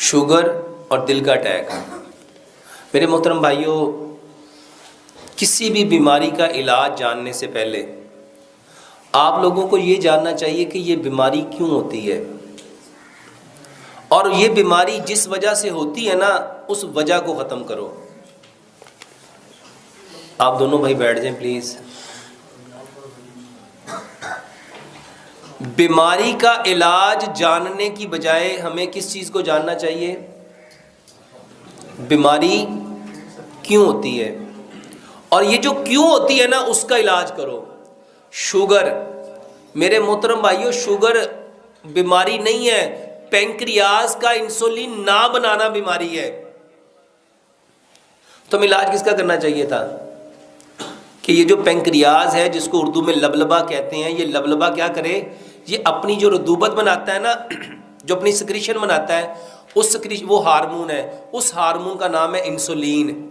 Sugar اور دل کا اٹیک۔ میرے محترم بھائیوں، کسی بھی بیماری کا علاج جاننے سے پہلے آپ لوگوں کو یہ جاننا چاہیے کہ یہ بیماری کیوں ہوتی ہے، اور یہ بیماری جس وجہ سے ہوتی ہے نا، اس وجہ کو ختم کرو۔ آپ دونوں بھائی بیٹھ جائیں پلیز۔ بیماری کا علاج جاننے کی بجائے ہمیں کس چیز کو جاننا چاہیے؟ بیماری کیوں ہوتی ہے، اور یہ جو کیوں ہوتی ہے نا، اس کا علاج کرو۔ شوگر، میرے محترم بھائیوں، شوگر بیماری نہیں ہے، پینکریاس کا انسولین نہ بنانا بیماری ہے۔ تو علاج کس کا کرنا چاہیے تھا کہ یہ جو پینکریاس ہے، جس کو اردو میں لبلبا کہتے ہیں، یہ لبلبا کیا کرے؟ یہ اپنی جو رطوبت بناتا ہے نا، جو اپنی سکریشن بناتا ہے، اس سکریشن، وہ ہارمون ہے، اس ہارمون کا نام ہے انسولین۔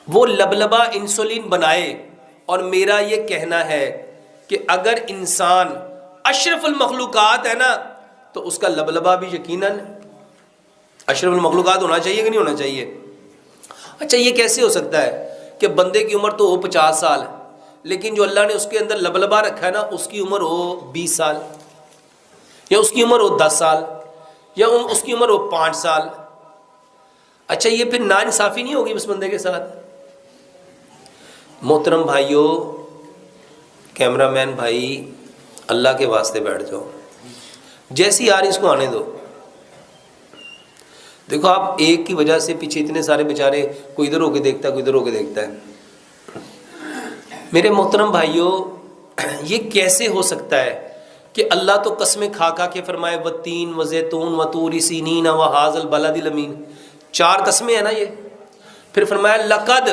وہ لبلبا انسولین بنائے۔ اور میرا یہ کہنا ہے کہ اگر انسان اشرف المخلوقات ہے نا، تو اس کا لبلبا بھی یقیناً اشرف المخلوقات ہونا چاہیے کہ نہیں ہونا چاہیے؟ اچھا، یہ کیسے ہو سکتا ہے کہ بندے کی عمر تو ہو 50 سال، لیکن جو اللہ نے اس کے اندر لبلبا رکھا ہے نا، اس کی عمر ہو 20 سال، یا اس کی عمر ہو 10 سال، یا اس کی عمر ہو 5 سال؟ اچھا، یہ پھر ناانصافی نہیں ہوگی اس بندے کے ساتھ؟ محترم بھائیوں، کیمرہ مین بھائی، اللہ کے واسطے بیٹھ جاؤ، جیسی آ رہی اس کو آنے دو۔ دیکھو، آپ ایک کی وجہ سے پیچھے اتنے سارے بیچارے، کوئی ادھر ہو کے دیکھتا ہے، کوئی ادھر ہو کے دیکھتا ہے۔ میرے محترم بھائیوں، یہ کیسے ہو سکتا ہے کہ اللہ تو قسمیں کھا کھا کے فرمائے والتین وزیتون وطور سینین وہذا البلد الامین، 4 قسمیں ہیں نا یہ۔ پھر فرمایا لقد،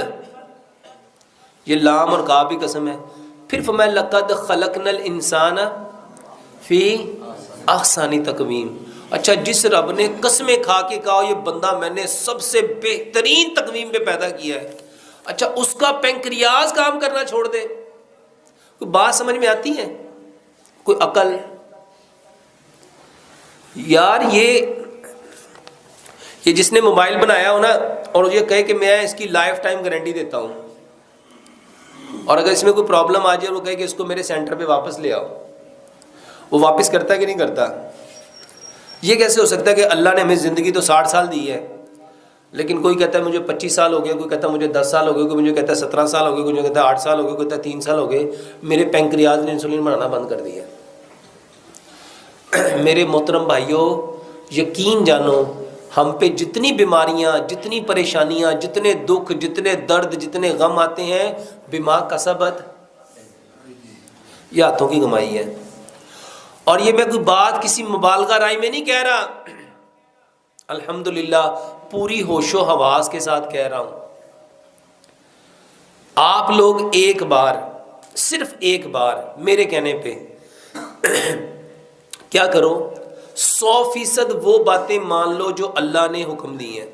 یہ لام اور کاف بھی قسم ہے۔ پھر فرمایا لقد خلقنا الانسان فی احسن تقویم۔ اچھا، جس رب نے قسمیں کھا کے کہا یہ بندہ میں نے سب سے بہترین تقویم پہ پیدا کیا ہے، اچھا اس کا پینکریاس کام کرنا چھوڑ دے؟ کوئی بات سمجھ میں آتی ہے؟ کوئی عقل؟ یار، یہ جس نے موبائل بنایا ہو نا، اور یہ کہے کہ میں اس کی لائف ٹائم گارنٹی دیتا ہوں، اور اگر اس میں کوئی پرابلم آ جائے اور وہ کہے کہ اس کو میرے سینٹر پہ واپس لے آؤ، وہ واپس کرتا ہے کہ نہیں کرتا؟ یہ کیسے ہو سکتا ہے کہ اللہ نے ہمیں زندگی تو 60 سال دی ہے، لیکن کوئی کہتا ہے مجھے 25 سال ہو گئے، کوئی کہتا ہے مجھے 10 سال ہو گئے، کوئی مجھے کہتا ہے 17 سال ہو گئے، کوئی کہتا ہے 8 سال ہو گئے، کوئی کہتا ہے 3 سال ہو گئے، میرے پینکریاس نے انسولین بنانا بند کر دیا۔ میرے محترم بھائیوں، یقین جانو، ہم پہ جتنی بیماریاں، جتنی پریشانیاں، جتنے دکھ، جتنے درد، جتنے غم آتے ہیں، بما کسبت، یہ ہاتھوں کی کمائی ہے۔ اور یہ میں کوئی بات کسی مبالغہ رائے میں نہیں کہہ رہا، الحمدللہ پوری ہوش و حواس کے ساتھ کہہ رہا ہوں۔ آپ لوگ ایک بار، صرف ایک بار میرے کہنے پہ کیا کرو، 100% وہ باتیں مان لو جو اللہ نے حکم دی ہیں،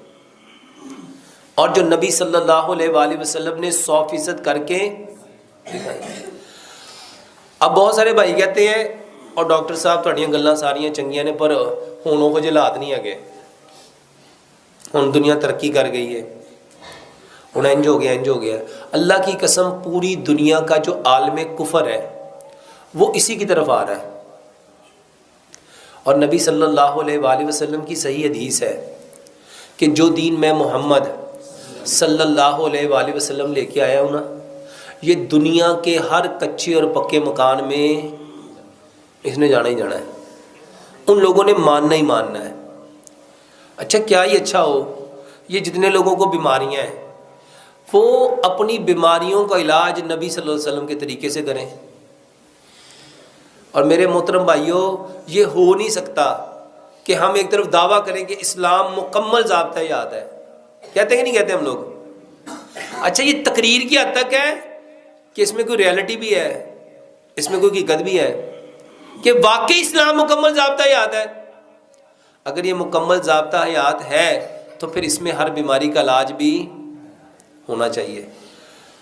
اور جو نبی صلی اللہ علیہ وآلہ وسلم نے 100% کر کے دکھائی۔ اب بہت سارے بھائی کہتے ہیں، اور ڈاکٹر صاحب تھوڑیاں گلاں ساریاں چنگیاں نے، پر ہوں وہ جلات نہیں ہے، ہوں دنیا ترقی کر گئی ہے، ہوں انج ہو گیا، انج ہو گیا۔ اللہ کی قسم، پوری دنیا کا جو عالم کفر ہے وہ اسی کی طرف آ رہا ہے، اور نبی صلی اللہ علیہ وآلہ وسلم کی صحیح حدیث ہے کہ جو دین میں محمد صلی اللہ علیہ وآلہ وسلم لے کے آیا ہوں نا، یہ دنیا کے ہر کچے اور پکے مکان میں اس نے جانا ہی جانا ہے، ان لوگوں نے ماننا ہی ماننا ہے۔ اچھا، کیا ہی اچھا ہو، یہ جتنے لوگوں کو بیماریاں ہیں، وہ اپنی بیماریوں کا علاج نبی صلی اللہ علیہ وسلم کے طریقے سے کریں۔ اور میرے محترم بھائیوں، یہ ہو نہیں سکتا کہ ہم ایک طرف دعویٰ کریں کہ اسلام مکمل ضابطہ یاد ہے، کہتے ہیں کہ نہیں کہتے ہم لوگ؟ اچھا، یہ تقریر کی حد تک ہے کہ اس میں کوئی ریالٹی بھی ہے، اس میں کوئی حقیقت بھی ہے کہ واقعی اسلام مکمل ضابطہ حیات ہے؟ اگر یہ مکمل ضابطہ حیات ہے تو پھر اس میں ہر بیماری کا علاج بھی ہونا چاہیے۔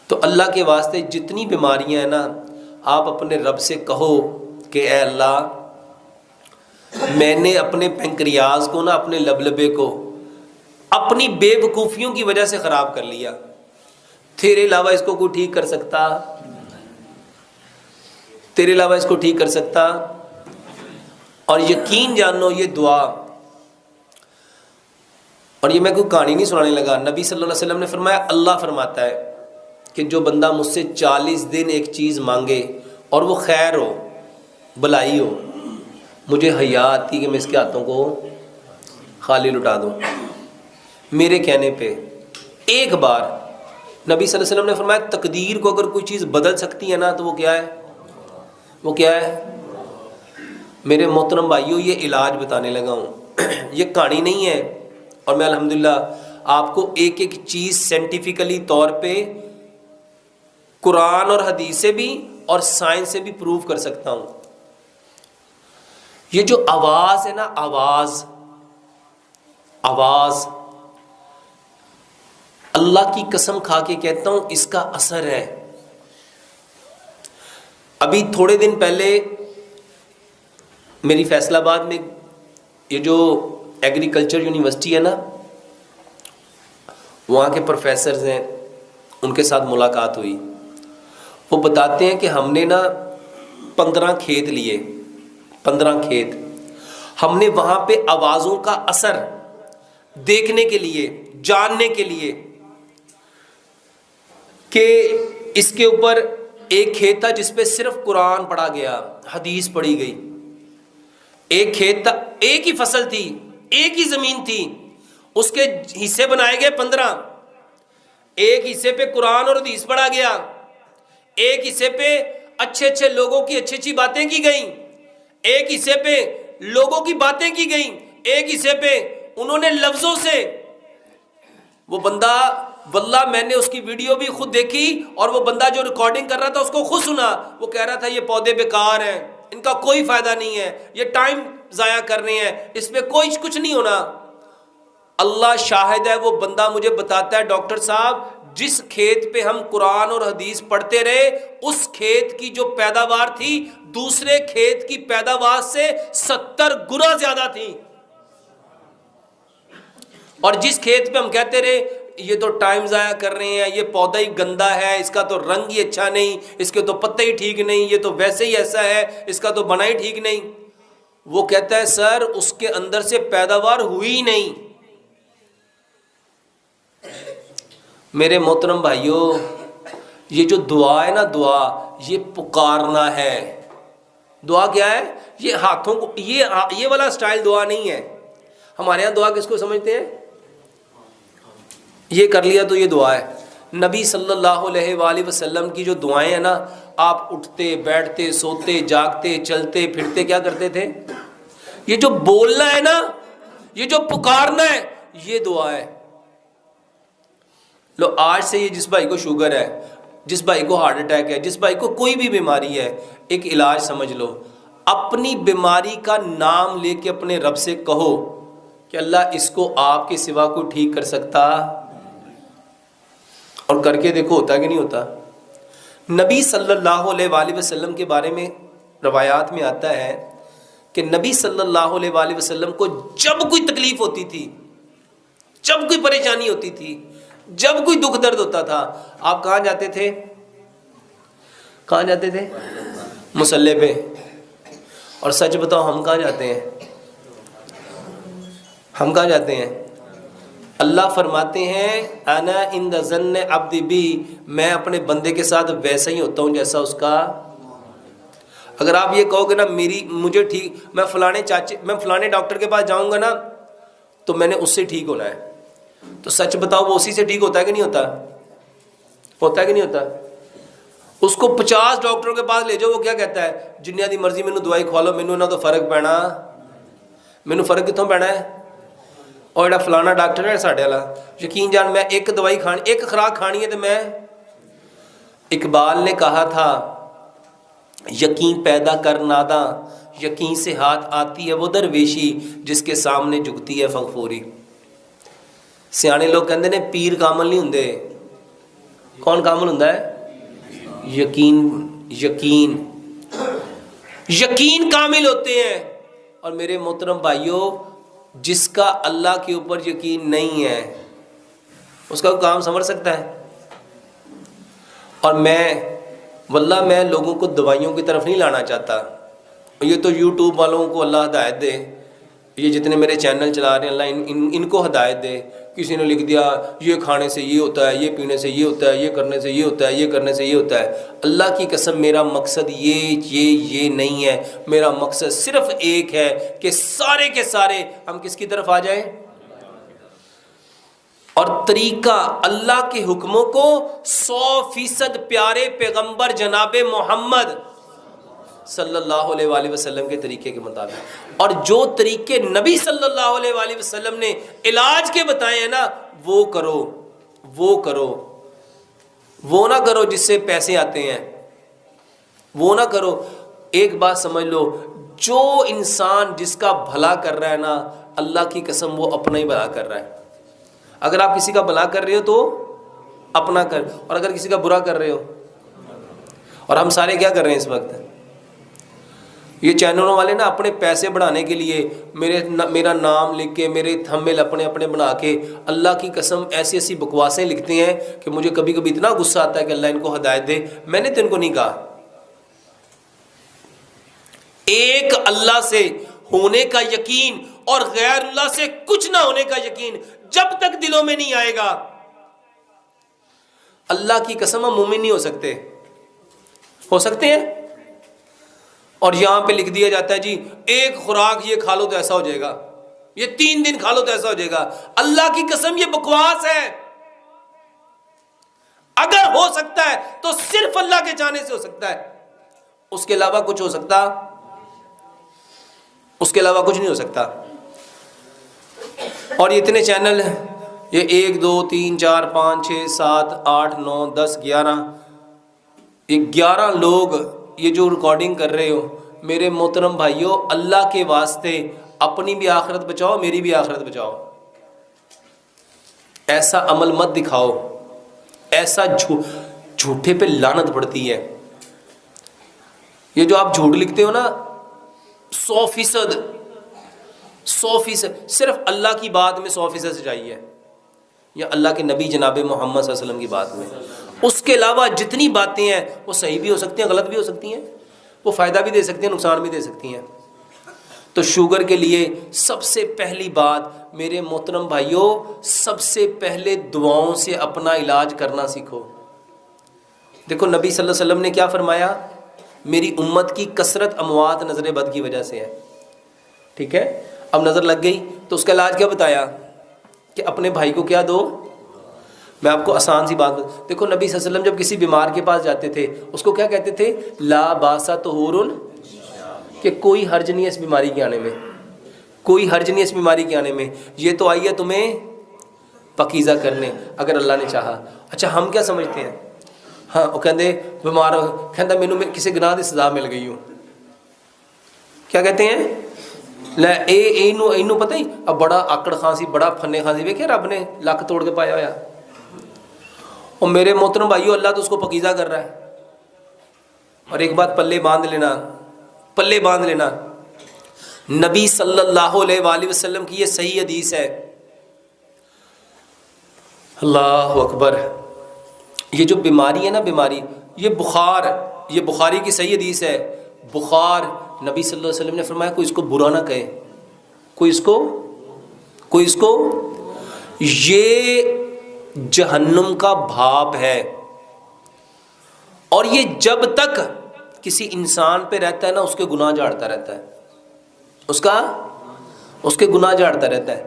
تو اللہ کے واسطے جتنی بیماریاں ہیں نا، آپ اپنے رب سے کہو کہ اے اللہ، میں نے اپنے پنکریاز کو نا، اپنے لبلبے کو اپنی بے وقوفیوں کی وجہ سے خراب کر لیا، تیرے علاوہ اس کو کوئی ٹھیک کر سکتا؟ تیرے علاوہ اس کو ٹھیک کر سکتا؟ اور یقین جانو یہ دعا، اور یہ میں کوئی کہانی نہیں سنانے لگا، نبی صلی اللہ علیہ وسلم نے فرمایا، اللہ فرماتا ہے کہ جو بندہ مجھ سے 40 دن ایک چیز مانگے اور وہ خیر ہو، بلائی ہو، مجھے حیا آتی کہ میں اس کے ہاتھوں کو خالی لٹا دوں، میرے کہنے پہ ایک بار نبی صلی اللہ علیہ وسلم نے فرمایا تقدیر کو اگر کوئی چیز بدل سکتی ہے نا تو وہ کیا ہے؟ وہ کیا ہے؟ میرے محترم بھائیوں، یہ علاج بتانے لگا ہوں، یہ کہانی نہیں ہے، اور میں الحمدللہ آپ کو ایک ایک چیز سائنٹیفکلی طور پہ قرآن اور حدیث سے بھی اور سائنس سے بھی پروف کر سکتا ہوں۔ یہ جو آواز ہے نا، آواز اللہ کی قسم کھا کے کہتا ہوں اس کا اثر ہے۔ ابھی تھوڑے دن پہلے میری فیصل آباد میں یہ جو ایگریکلچر یونیورسٹی ہے نا، وہاں کے پروفیسرز ہیں، ان کے ساتھ ملاقات ہوئی۔ وہ بتاتے ہیں کہ ہم نے نا 15 کھیت لیے، 15 کھیت، ہم نے وہاں پہ آوازوں کا اثر دیکھنے کے لیے، جاننے کے لیے کہ اس کے اوپر ایک کھیت تھا جس پہ صرف قرآن پڑھا گیا، حدیث پڑھی گئی، ایک کھیت تھا، ایک ہی فصل تھی، ایک ہی زمین تھی، اس کے حصے بنائے گئے 15، ایک حصے پہ قرآن اور حدیث پڑھا گیا، ایک حصے پہ اچھے اچھے لوگوں کی اچھی اچھی باتیں کی گئیں، ایک حصے پہ لوگوں کی باتیں کی گئیں، ایک حصے پہ انہوں نے لفظوں سے، وہ بندہ واللہ میں نے اس کی ویڈیو بھی خود دیکھی، اور وہ بندہ جو ریکارڈنگ کر رہا تھا اس کو خود سنا، وہ کہہ رہا تھا یہ پودے بیکار ہیں، ان کا کوئی فائدہ نہیں ہے، یہ ٹائم ضائع کر رہے ہیں، اس پہ کوئی کچھ نہیں ہونا۔ اللہ شاہد ہے، وہ بندہ مجھے بتاتا ہے ڈاکٹر صاحب جس کھیت پہ ہم قرآن اور حدیث پڑھتے رہے، اس کھیت کی جو پیداوار تھی دوسرے کھیت کی پیداوار سے 70 گنا زیادہ تھی، اور جس کھیت پہ ہم کہتے رہے یہ تو ٹائم ضائع کر رہے ہیں، یہ پودا ہی گندا ہے، اس کا تو رنگ ہی اچھا نہیں، اس کے تو پتے ہی ٹھیک نہیں، یہ تو ویسے ہی ایسا ہے، اس کا تو بنا ہی ٹھیک نہیں، وہ کہتا ہے سر اس کے اندر سے پیداوار ہوئی ہی نہیں۔ میرے محترم بھائیوں، یہ جو دعا ہے نا، دعا یہ پکارنا ہے۔ دعا کیا ہے؟ یہ ہاتھوں کو، یہ والا سٹائل دعا نہیں ہے۔ ہمارے ہاں دعا کس کو سمجھتے ہیں؟ یہ کر لیا تو یہ دعا ہے۔ نبی صلی اللہ علیہ وآلہ وسلم کی جو دعائیں ہیں نا، آپ اٹھتے بیٹھتے سوتے جاگتے چلتے پھرتے کیا کرتے تھے؟ یہ جو بولنا ہے نا، یہ جو پکارنا ہے، یہ دعا ہے۔ لو آج سے یہ جس بھائی کو شوگر ہے، جس بھائی کو ہارٹ اٹیک ہے، جس بھائی کو کوئی بھی بیماری ہے، ایک علاج سمجھ لو، اپنی بیماری کا نام لے کے اپنے رب سے کہو کہ اللہ اس کو آپ کے سوا کوئی ٹھیک کر سکتا؟ اور کر کے دیکھو ہوتا کہ نہیں ہوتا۔ نبی صلی اللہ علیہ وآلہ وسلم کے بارے میں روایات میں آتا ہے کہ نبی صلی اللہ علیہ وآلہ وسلم کو جب کوئی تکلیف ہوتی تھی، جب کوئی پریشانی ہوتی تھی، جب کوئی دکھ درد ہوتا تھا، آپ کہاں جاتے تھے؟ کہاں جاتے تھے؟ مصلی پہ۔ اور سچ بتاؤ ہم کہاں جاتے ہیں؟ ہم کہاں جاتے ہیں؟ اللہ فرماتے ہیں انا عند ظن عبدی بی، میں اپنے بندے کے ساتھ ویسا ہی ہوتا ہوں جیسا اس کا۔ اگر آپ یہ کہو گے نا مجھے ٹھیک، میں فلانے ڈاکٹر کے پاس جاؤں گا نا تو میں نے اس سے ٹھیک ہونا ہے، تو سچ بتاؤ وہ اسی سے ٹھیک ہوتا ہے کہ نہیں ہوتا؟ ہوتا ہے کہ نہیں ہوتا؟ اس کو 50 ڈاکٹروں کے پاس لے جاؤ، وہ کیا کہتا ہے؟ جنیا دی مرضی مینوں دوائی کھوا لو، مینوں نہ تو فرق پینا، مینوں فرق کتوں پینا ہے؟ اور جڑا فلانا ڈاکٹر ہے ساڈے والا، یقین جان میں ایک دوائی کھانی، ایک خوراک کھانی ہے تو میں، اقبال نے کہا تھا یقین پیدا کر ناداں، یقین سے ہاتھ آتی ہے وہ درویشی جس کے سامنے جھکتی ہے فغفوری۔ سیانے لوگ کہندے نے پیر کامل نہیں ہوندے، کون کامل ہوندا ہے؟ یقین کامل ہوتے ہیں۔ اور میرے محترم بھائیوں جس کا اللہ کے اوپر یقین نہیں ہے اس کا کام سنور سکتا ہے؟ اور واللہ میں لوگوں کو دوائیوں کی طرف نہیں لانا چاہتا. یہ تو یوٹیوب والوں کو اللہ ہدایت دے، یہ جتنے میرے چینل چلا رہے ہیں اللہ ان کو ہدایت دے. کسی نے لکھ دیا یہ کھانے سے یہ ہوتا ہے، یہ پینے سے یہ ہوتا ہے، یہ کرنے سے یہ ہوتا ہے، یہ کرنے سے یہ ہوتا ہے. اللہ کی قسم میرا مقصد یہ نہیں ہے. میرا مقصد صرف ایک ہے کہ سارے کے سارے ہم کس کی طرف آ جائیں، اور طریقہ اللہ کے حکموں کو 100% پیارے پیغمبر جناب محمد صلی اللہ علیہ وآلہ وسلم کے طریقے کے مطابق، اور جو طریقے نبی صلی اللہ علیہ وآلہ وسلم نے علاج کے بتائے ہیں نا وہ کرو. وہ نہ کرو جس سے پیسے آتے ہیں، وہ نہ کرو. ایک بات سمجھ لو، جو انسان جس کا بھلا کر رہا ہے نا اللہ کی قسم وہ اپنا ہی بھلا کر رہا ہے. اگر آپ کسی کا بھلا کر رہے ہو تو اپنا کر، اور اگر کسی کا برا کر رہے ہو، اور ہم سارے کیا کر رہے ہیں اس وقت؟ یہ چینلوں والے نا اپنے پیسے بڑھانے کے لیے میرا نام لکھ کے، میرے تھمبنیل اپنے بنا کے اللہ کی قسم ایسی بکواسیں لکھتے ہیں کہ مجھے کبھی کبھی اتنا غصہ آتا ہے کہ اللہ ان کو ہدایت دے. میں نے تو ان کو نہیں کہا. ایک اللہ سے ہونے کا یقین اور غیر اللہ سے کچھ نہ ہونے کا یقین جب تک دلوں میں نہیں آئے گا، اللہ کی قسم ہم مومن نہیں ہو سکتے. ہو سکتے ہیں؟ اور یہاں پہ لکھ دیا جاتا ہے جی ایک خوراک یہ کھا لو تو ایسا ہو جائے گا، یہ 3 دن کھا لو تو ایسا ہو جائے گا. اللہ کی قسم یہ بکواس ہے. اگر ہو سکتا ہے تو صرف اللہ کے جانے سے ہو سکتا ہے، اس کے علاوہ کچھ ہو سکتا، اس کے علاوہ کچھ نہیں ہو سکتا. اور یہ اتنے چینل ہیں، یہ 1 2 3 4 5 6 7 8 9 10 11، یہ 11 لوگ یہ جو ریکارڈنگ کر رہے ہو میرے محترم بھائیوں، اللہ کے واسطے اپنی بھی آخرت بچاؤ، میری بھی آخرت بچاؤ. ایسا عمل مت دکھاؤ، ایسا جھوٹے پہ لعنت پڑتی ہے. یہ جو آپ جھوٹ لکھتے ہو نا 100% صرف اللہ کی بات میں 100% سچائی ہے، یا اللہ کے نبی جناب محمد صلی اللہ علیہ وسلم کی بات میں. اس کے علاوہ جتنی باتیں ہیں وہ صحیح بھی ہو سکتی ہیں، غلط بھی ہو سکتی ہیں، وہ فائدہ بھی دے سکتی ہیں، نقصان بھی دے سکتی ہیں. تو شوگر کے لیے سب سے پہلی بات میرے محترم بھائیوں، سب سے پہلے دعاؤں سے اپنا علاج کرنا سیکھو. دیکھو نبی صلی اللہ علیہ وسلم نے کیا فرمایا، میری امت کی کثرت اموات نظر بد کی وجہ سے ہے. ٹھیک ہے، اب نظر لگ گئی تو اس کا علاج کیا بتایا کہ اپنے بھائی کو کیا دو. میں آپ کو آسان سی بات دیکھو، نبی صلی اللہ علیہ وسلم جب کسی بیمار کے پاس جاتے تھے اس کو کیا کہتے تھے؟ لا باسا طہور، کہ کوئی حرج نہیں ہے اس بیماری کے آنے میں، کوئی حرج نہیں ہے اس بیماری کے آنے میں، یہ تو آئی ہے تمہیں پاکیزہ کرنے اگر اللہ نے چاہا. اچھا ہم کیا سمجھتے ہیں؟ ہاں وہ کہتے بیمار کہتا مینوں کسی گناہ کی سزا مل گئی ہوں. کیا کہتے ہیں؟ لے اینو پتہ ہی اب بڑا آکڑ خاں سی، بڑا پھنے خاں سی، ویکھیا رب نے لک توڑ کے پایا ہوا. اور میرے محترم بھائیو اللہ تو اس کو پاکیزہ کر رہا ہے. اور ایک بات پلے باندھ لینا، نبی صلی اللہ علیہ وآلہ وسلم کی یہ صحیح حدیث ہے. اللہ اکبر. یہ جو بیماری ہے نا، بیماری یہ بخار، یہ بخاری کی صحیح حدیث ہے. بخار نبی صلی اللہ علیہ وسلم نے فرمایا کوئی اس کو برا نہ کہے، کوئی اس کو یہ جہنم کا بھاپ ہے. اور یہ جب تک کسی انسان پہ رہتا ہے نا اس کے گناہ جھاڑتا رہتا ہے، اس کے گناہ جھاڑتا رہتا ہے.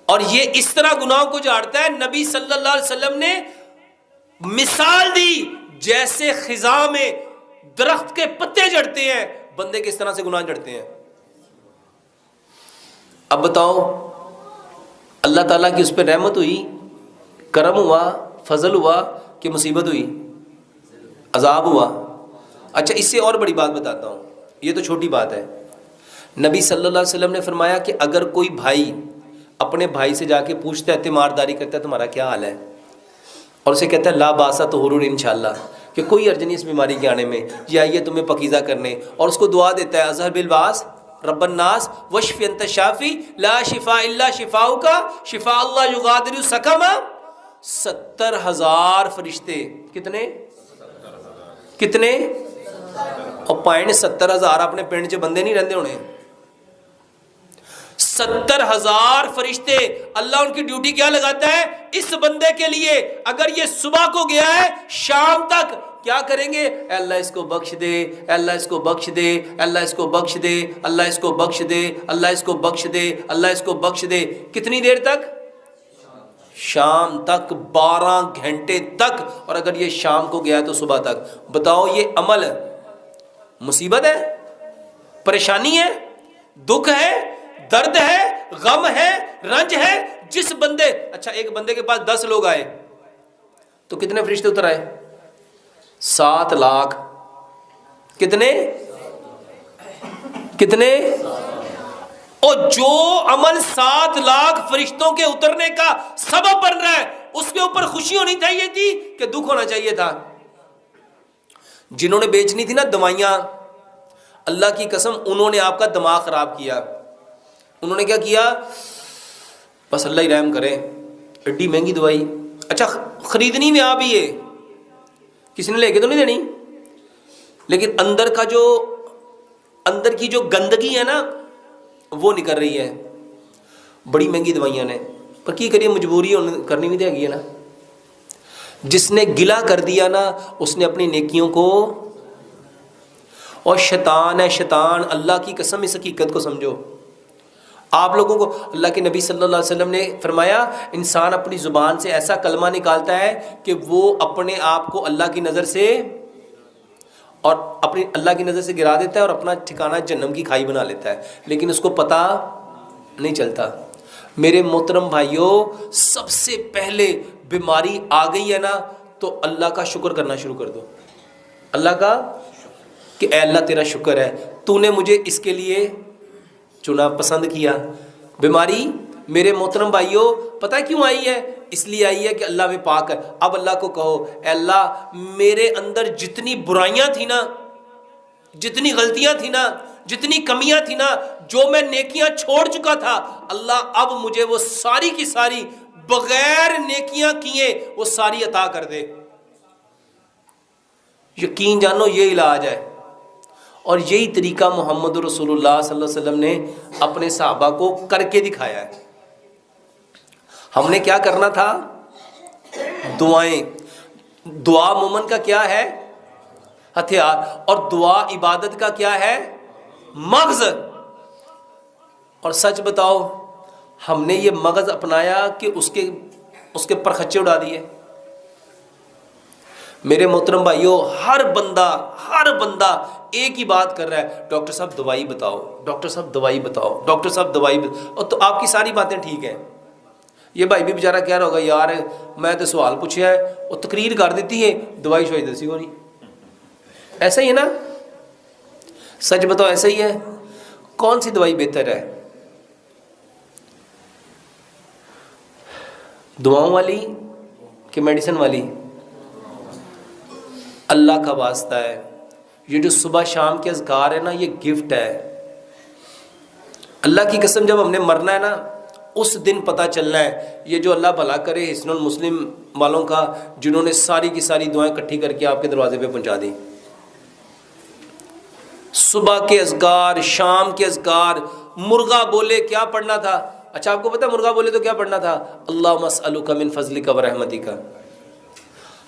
اور یہ اس طرح گناہوں کو جھاڑتا ہے، نبی صلی اللہ علیہ وسلم نے مثال دی جیسے خزاں میں درخت کے پتے جھڑتے ہیں، بندے کس طرح سے گناہ جھڑتے ہیں. اب بتاؤ اللہ تعالیٰ کی اس پہ رحمت ہوئی، کرم ہوا، فضل ہوا کہ مصیبت ہوئی، عذاب ہوا. اچھا اس سے اور بڑی بات بتاتا ہوں، یہ تو چھوٹی بات ہے. نبی صلی اللہ علیہ وسلم نے فرمایا کہ اگر کوئی بھائی اپنے بھائی سے جا کے پوچھتا ہے، تیمارداری کرتا ہے تمہارا کیا حال ہے، اور اسے کہتا ہے لا باسا طہور انشاءاللہ، کہ کوئی حرج نہیں اس بیماری کے آنے میں، یہ آئیے تمہیں پاکیزہ کرنے، اور اس کو دعا دیتا ہے اظہر بالباس رب الناس واشف انت شافی لا شفاء الا شفاؤک شفاء اللہ یغادر سقما. 70,000 فرشتے. کتنے اور پوائنٹ 70,000 اپنے پنڈ چ بندے نہیں رہندے ہونے. 70,000 فرشتے. اللہ ان کی ڈیوٹی کیا لگاتا ہے اس بندے کے لیے؟ اگر یہ صبح کو گیا ہے شام تک کیا کریں گے؟ اے اللہ اس کو بخش دے، اے اللہ اس کو بخش دے، اے اللہ اس کو بخش دے، اللہ اس کو بخش دے، اللہ اس کو بخش دے، اللہ اس کو بخش دے. کتنی دیر تک؟ شام تک، 12 گھنٹے تک. اور اگر یہ شام کو گیا ہے تو صبح تک. بتاؤ یہ عمل مصیبت ہے، پریشانی ہے، دکھ ہے، درد ہے، غم ہے، رنج ہے. جس بندے، اچھا ایک بندے کے پاس 10 لوگ آئے تو کتنے فرشتے اتر آئے؟ 7 لاکھ. کتنے؟ اور جو عمل 7 لاکھ فرشتوں کے اترنے کا سبب بن رہا ہے اس کے اوپر خوشی ہونی چاہیے تھی کہ دکھ ہونا چاہیے تھا؟ جنہوں نے بیچنی تھی نا دوائیاں، اللہ کی قسم انہوں نے آپ کا دماغ خراب کیا. انہوں نے کیا کیا؟ بس اللہ ہی رحم کرے، ایڈی مہنگی دوائی، اچھا خریدنی میں آپ ہی ہے، کسی نے لے کے تو نہیں دینی، لیکن اندر کی جو گندگی ہے نا وہ نکل رہی ہے. بڑی مہنگی دوائیاں نے، پر کی کریے مجبوری کرنی بھی تو ہے نا. جس نے گلا کر دیا نا اس نے اپنی نیکیوں کو، اور شیطان ہے شیطان. اللہ کی قسم اس حقیقت کو سمجھو. آپ لوگوں کو اللہ کے نبی صلی اللہ علیہ وسلم نے فرمایا انسان اپنی زبان سے ایسا کلمہ نکالتا ہے کہ وہ اپنے آپ کو اللہ کی نظر سے اور اپنی اللہ کی نظر سے گرا دیتا ہے اور اپنا ٹھکانہ جہنم کی کھائی بنا لیتا ہے، لیکن اس کو پتہ نہیں چلتا. میرے محترم بھائیوں، سب سے پہلے بیماری آ گئی ہے نا تو اللہ کا شکر کرنا شروع کر دو. اللہ کا کہ اے اللہ تیرا شکر ہے، تو نے مجھے اس کے لیے چنا، پسند کیا. بیماری میرے محترم بھائیوں پتہ کیوں آئی ہے؟ اس لیے آئی ہے کہ اللہ میں پاک ہے. اب اللہ کو کہو اے اللہ میرے اندر جتنی برائیاں تھیں نا، جتنی غلطیاں تھیں نا، جتنی کمیاں تھیں نا، جو میں نیکیاں چھوڑ چکا تھا، اللہ اب مجھے وہ ساری کی ساری بغیر نیکیاں کیے وہ ساری عطا کر دے. یقین جانو یہ علاج ہے، اور یہی طریقہ محمد رسول اللہ صلی اللہ علیہ وسلم نے اپنے صحابہ کو کر کے دکھایا ہے. ہم نے کیا کرنا تھا؟ دعائیں. دعا مومن کا کیا ہے؟ ہتھیار. اور دعا عبادت کا کیا ہے؟ مغز. اور سچ بتاؤ ہم نے یہ مغز اپنایا کہ اس کے پرخچے اڑا دیے؟ میرے محترم بھائیوں ہر بندہ ایک ہی بات کر رہا ہے، ڈاکٹر صاحب دوائی بتاؤ، ڈاکٹر صاحب دوائی بتاؤ، ڈاکٹر صاحب دوائی بتاؤ. اور تو آپ کی ساری باتیں ٹھیک ہیں. یہ بھائی بھی بیچارہ کہہ رہا ہوگا یار میں تو سوال پوچھا ہے اور تقریر کر دیتی ہے، دوائی شوائی دسی کو نہیں. ایسا ہی ہے نا؟ سچ بتاؤ ایسا ہی ہے؟ کون سی دوائی بہتر ہے؟ دعاؤں والی کہ میڈیسن والی؟ اللہ کا واسطہ ہے، یہ جو صبح شام کے اذکار ہے نا یہ گفٹ ہے. اللہ کی قسم جب ہم نے مرنا ہے نا اس دن پتہ چلنا ہے. یہ جو اللہ بھلا کرے حسن المسلم والوں کا، جنہوں نے ساری کی ساری دعائیں اکٹھی کر کے آپ کے دروازے پہ پہنچا دی. صبح کے اذکار، شام کے اذکار. مرغا بولے کیا پڑھنا تھا؟ اچھا آپ کو پتا مرغا بولے تو کیا پڑھنا تھا؟ اللہم اسألک من فضلک ورحمتک.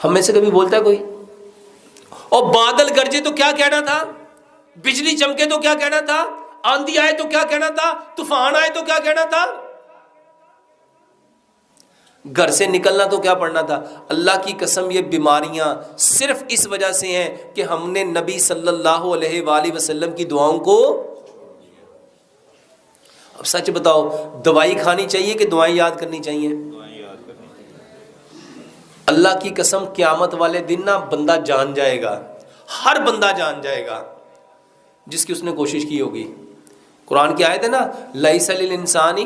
ہم میں سے کبھی بولتا ہے کوئی؟ اور بادل گرجے تو کیا کہنا تھا؟ بجلی چمکے تو کیا کہنا تھا؟ آندھی آئے تو کیا کہنا تھا؟ طوفان آئے تو کیا کہنا تھا؟ گھر سے نکلنا تو کیا پڑھنا تھا؟ اللہ کی قسم یہ بیماریاں صرف اس وجہ سے ہیں کہ ہم نے نبی صلی اللہ علیہ وآلہ وسلم کی دعاؤں کو. اب سچ بتاؤ دوائی کھانی چاہیے کہ دعائیں یاد کرنی چاہیے؟ اللہ کی قسم قیامت والے دن نا بندہ جان جائے گا، ہر بندہ جان جائے گا جس کی اس نے کوشش کی ہوگی. قرآن کی آیت ہے نا لیس للانسان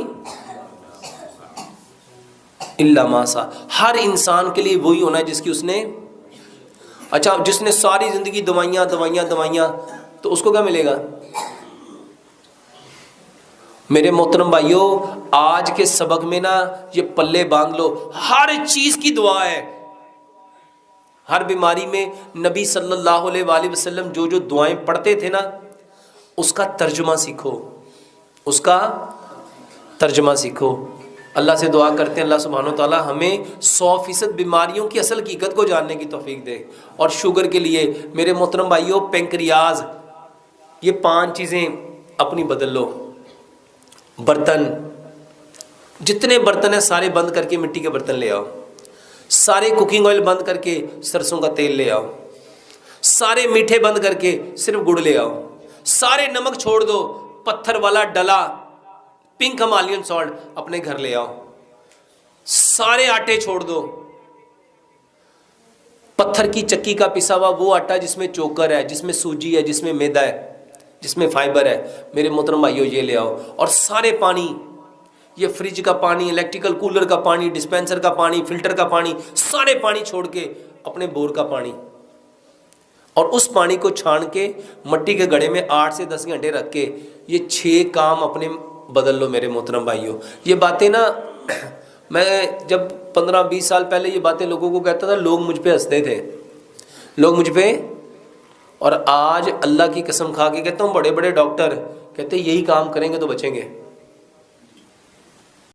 الا ما سعی. ہر انسان کے لیے وہی ہونا ہے جس کی اس نے. اچھا جس نے ساری زندگی دوائیاں تو اس کو کیا ملے گا؟ میرے محترم بھائیوں، آج کے سبق میں نا یہ پلے باندھ لو، ہر چیز کی دعا ہے۔ ہر بیماری میں نبی صلی اللہ علیہ وآلہ وسلم جو دعائیں پڑھتے تھے نا، اس کا ترجمہ سیکھو، اس کا ترجمہ سیکھو۔ اللہ سے دعا کرتے ہیں اللہ سبحانہ و تعالی ہمیں 100% بیماریوں کی اصل حقیقت کو جاننے کی توفیق دے۔ اور شوگر کے لیے میرے محترم بھائیوں، پینکریاز، یہ 5 چیزیں اپنی بدل لو۔ برتن، جتنے برتن ہیں سارے بند کر کے مٹی کے برتن لے آؤ، سارے کوکنگ آئل بند کر کے سرسوں کا تیل لے آؤ، سارے میٹھے بند کر کے صرف گڑ لے آؤ، سارے نمک چھوڑ دو، پتھر والا ڈلا پنک ہمالین سالٹ اپنے گھر لے آؤ، سارے آٹے چھوڑ دو، پتھر کی چکی کا پسا ہوا وہ آٹا جس میں چوکر ہے، جس میں سوجی ہے، جس میں میدا ہے، جس میں فائبر ہے، میرے محترم بھائیو یہ لے آؤ۔ اور سارے پانی، یہ فریج کا پانی، الیکٹریکل کولر کا پانی، ڈسپینسر کا پانی، فلٹر کا پانی، سارے پانی چھوڑ کے اپنے بور کا پانی، اور اس پانی کو چھان کے مٹی کے گھڑے میں 8 سے 10 گھنٹے رکھ کے یہ 6 کام اپنے بدل لو میرے محترم بھائیوں۔ یہ باتیں نا میں جب 15-20 سال پہلے یہ باتیں لوگوں کو کہتا تھا، لوگ مجھ پہ ہنستے تھے، لوگ مجھ پہ، اور آج اللہ کی قسم کھا کے کہتا ہوں بڑے بڑے ڈاکٹر کہتے ہیں یہی کام کریں گے تو بچیں گے۔